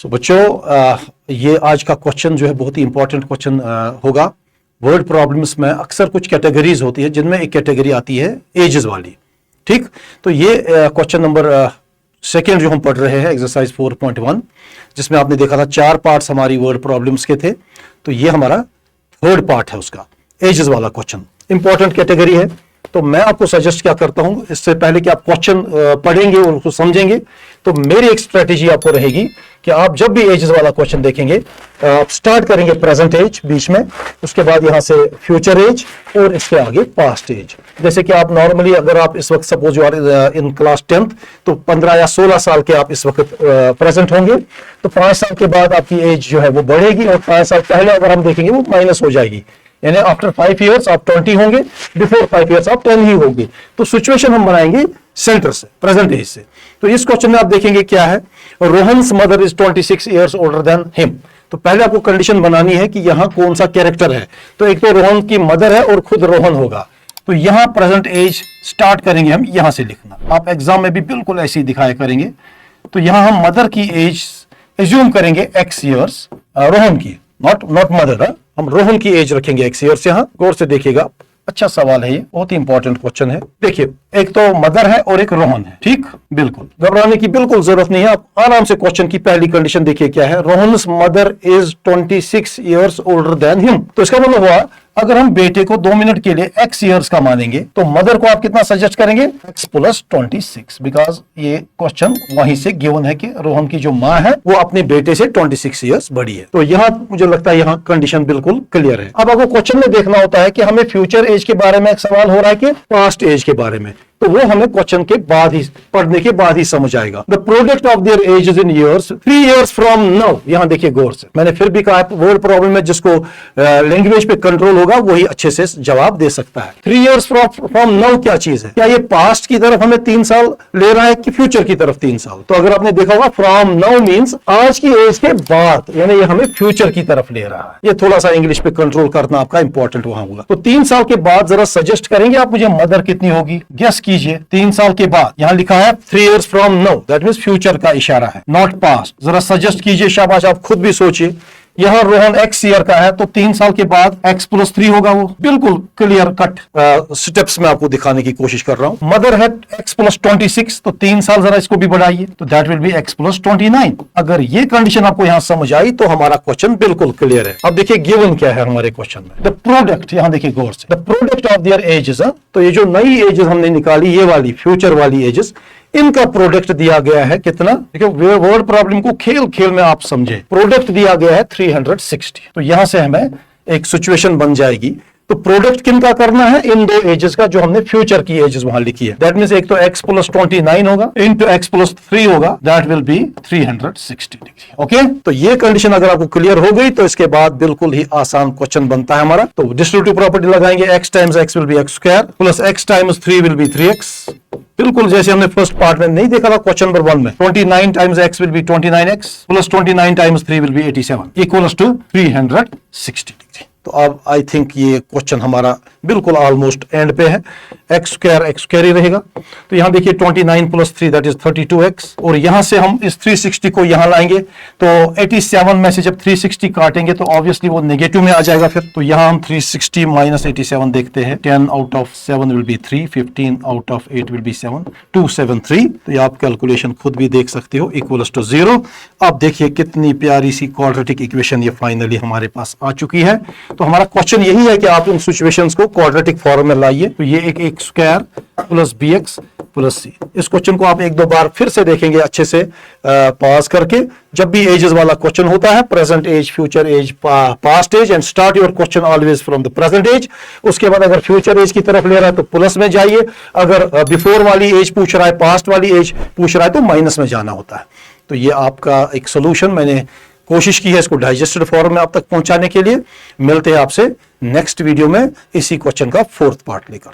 बच्चों ये आज का क्वेश्चन जो है बहुत ही इंपॉर्टेंट क्वेश्चन होगा। वर्ड प्रॉब्लम्स में अक्सर कुछ कैटेगरीज होती है जिनमें एक कैटेगरी आती है एजेस वाली। ठीक, तो ये क्वेश्चन नंबर सेकेंड जो हम पढ़ रहे हैं एक्सरसाइज 4.1, जिसमें आपने देखा था 4 पार्ट्स हमारी वर्ड प्रॉब्लम्स के थे, तो ये हमारा थर्ड पार्ट है उसका, एजेस वाला क्वेश्चन। इंपॉर्टेंट कैटेगरी है, तो मैं आपको सजेस्ट क्या करता हूं, इससे पहले कि आप क्वेश्चन पढ़ेंगे और उसको समझेंगे, तो मेरी एक स्ट्रेटेजी आपको रहेगी कि आप जब भी एजेस वाला क्वेश्चन देखेंगे, आप स्टार्ट करेंगे प्रेजेंट एज बीच में, उसके बाद यहां से फ्यूचर एज और इसके आगे पास्ट एज। जैसे कि आप नॉर्मली अगर आप इस वक्त suppose you are in class 10th, तो 15 या 16 साल के आप इस वक्त प्रेजेंट होंगे, तो 5 साल के बाद आपकी एज जो है वो बढ़ेगी और 5 साल पहले अगर हम देखेंगे वो माइनस हो जाएगी, यानी आफ्टर 5 इयर्स आप 20 होंगे, बिफोर 5 इयर्स आप 10 ही होंगे। तो सिचुएशन हम बनाएंगे सेंटर से, प्रेजेंट एज से। तो इस क्वेश्चन में आप देखेंगे क्या है, Rohan's mother is 26 years older than him. तो पहले आपको कंडीशन बनानी है कि यहां कौन सा कैरेक्टर है। तो एक तो रोहन की मदर है और खुद रोहन होगा, तो यहां प्रेजेंट एज स्टार्ट करेंगे हम यहां से लिखना। आप एग्जाम में भी बिल्कुल ऐसे ही दिखाया करेंगे। तो यहां हम मदर की एज एज्यूम करेंगे x इयर्स, रोहन की, नॉट मदर, हम रोहन की एज रखेंगे x इयर्स। यहां गौर से देखिएगा, अच्छा सवाल है ये, बहुत ही इंपॉर्टेंट क्वेश्चन है। देखिए, एक तो मदर है और एक रोहन है। ठीक, बिल्कुल घबराने की बिल्कुल जरूरत नहीं है, आप आराम से क्वेश्चन की पहली कंडीशन देखिए क्या है, Rohan's mother is 26 years older than him. तो इसका मतलब हुआ अगर हम बेटे को 2 मिनट के लिए x इयर्स का मानेंगे, तो मदर को आप कितना सजेस्ट करेंगे, x + 26, बिकॉज ये क्वेश्चन वहीं से गिवन है कि रोहन की जो माँ है वो अपने बेटे से 26 इयर्स बड़ी है। तो यहाँ मुझे लगता है यहाँ कंडीशन बिल्कुल क्लियर है। अब आपको क्वेश्चन में देखना होता है कि हमें फ्यूचर एज के बारे में एक सवाल हो रहा है कि पास्ट एज के बारे में, तो वो हमें क्वेश्चन के बाद ही, पढ़ने के बाद ही समझ आएगा। The product of their edges in years 3 years from now. यहां देखिए गौर से, मैंने फिर भी कहा वर्ड प्रॉब्लम में जिसको लैंग्वेज पे कंट्रोल होगा वही अच्छे से जवाब दे सकता है। 3 इयर्स फ्रॉम नाउ क्या चीज है, क्या ये पास्ट की तरफ हमें 3 साल ले रहा है कि फ्यूचर की तरफ 3 साल। तो अगर आपने देखा होगा फ्रॉम नाउ मींस आज की एज के बाद, यानी ये हमें फ्यूचर की तरफ ले रहा है। ये थोड़ा सा इंग्लिश पे कंट्रोल करना आपका इंपॉर्टेंट वहां होगा। तो 3 साल के बाद जरा सजेस्ट करेंगे आप मुझे मदर कितनी होगी, गेस कीजिए। 3 साल के बाद, यहां लिखा है 3 years from now, that means future का इशारा है, नॉट पास्ट। जरा सजेस्ट कीजिए, शाबाश, आप खुद भी सोचिए। यहां रोहन x ईयर का है, तो 3 साल के बाद x + 3 होगा। वो बिल्कुल क्लियर कट स्टेप्स में आपको दिखाने की कोशिश कर रहा हूं। मदर है x + 26, तो 3 साल जरा इसको भी बढ़ाइए, तो दैट विल बी x + 29। अगर ये कंडीशन आपको यहां समझ आई तो हमारा क्वेश्चन बिल्कुल क्लियर है। अब देखिए गिवन क्या है हमारे क्वेश्चन में, द प्रोडक्ट, यहां देखिए गौर से, the product of their edges. तो ये जो नई एजेस हमने निकाली, ये वाली फ्यूचर वाली एजेस, इनका प्रोडक्ट दिया गया है कितना। देखिए वर्ड प्रॉब्लम को खेल खेल में आप समझे, प्रोडक्ट दिया गया है 360। तो यहां से हमें एक सिचुएशन बन जाएगी। तो प्रोडक्ट किनका करना है, इन 2 एजेस का जो हमने फ्यूचर की एजेस वहां लिखी है। दैट मींस एक तो x + 29 होगा इनटू x + 3 होगा, that will be 360 degree. Okay, तो ये कंडीशन अगर आपको क्लियर हो गई तो इसके बाद बिल्कुल ही आसान क्वेश्चन बनता है हमारा। तो डिस्ट्रीब्यूटिव प्रॉपर्टी लगाएंगे, x times x will B x² plus x times 3 will B 3x। बिल्कुल जैसे हमने फर्स्ट पार्ट में नहीं देखा था क्वेश्चन नंबर 1 में, 29 times x will be 29x plus 29 times 3 will be 87 equals to 360 degree. तो अब आई थिंक ये क्वेश्चन हमारा बिल्कुल ऑलमोस्ट एंड पे है। x² ही रहेगा। तो यहां देखिए 29 + 3 दैट इज 32x, और यहां से हम इस 360 को यहां लाएंगे, तो 87 में से जब 360 काटेंगे तो ऑब्वियसली वो नेगेटिव में आ जाएगा फिर। तो यहां हम 360 - 87 देखते हैं, 10 out of 7 will be 3, 15 out of 8 will be 7, 273। तो ये आप कैलकुलेशन खुद भी देख सकते हो, इक्वल्स टू 0। अब देखिए कितनी प्यारी सी क्वाड्रेटिक इक्वेशन ये फाइनली हमारे पास आ चुकी है। तो हमारा क्वेश्चन यही है कि आप इन सिचुएशंस को क्वाड्रेटिक फॉर्म में लाइए। तो ये एक x² + bx + c। इस क्वेश्चन को आप 1-2 बार फिर से देखेंगे अच्छे से पॉज करके। जब भी एजेस वाला क्वेश्चन होता है, present age, future age, past age, and start your question always from the present age. उसके बाद अगर फ्यूचर एज की तरफ ले रहा है तो प्लस में जाइए, अगर बिफोर वाली एज पूछ रहा है, पास्ट वाली एज पूछ रहा है तो माइनस में जाना होता है। तो ये आपका एक सोल्यूशन मैंने कोशिश की है इसको डाइजेस्टेड फॉर्म में आप तक पहुंचाने के लिए। मिलते हैं आपसे नेक्स्ट वीडियो में इसी क्वेश्चन का 4th पार्ट लेकर।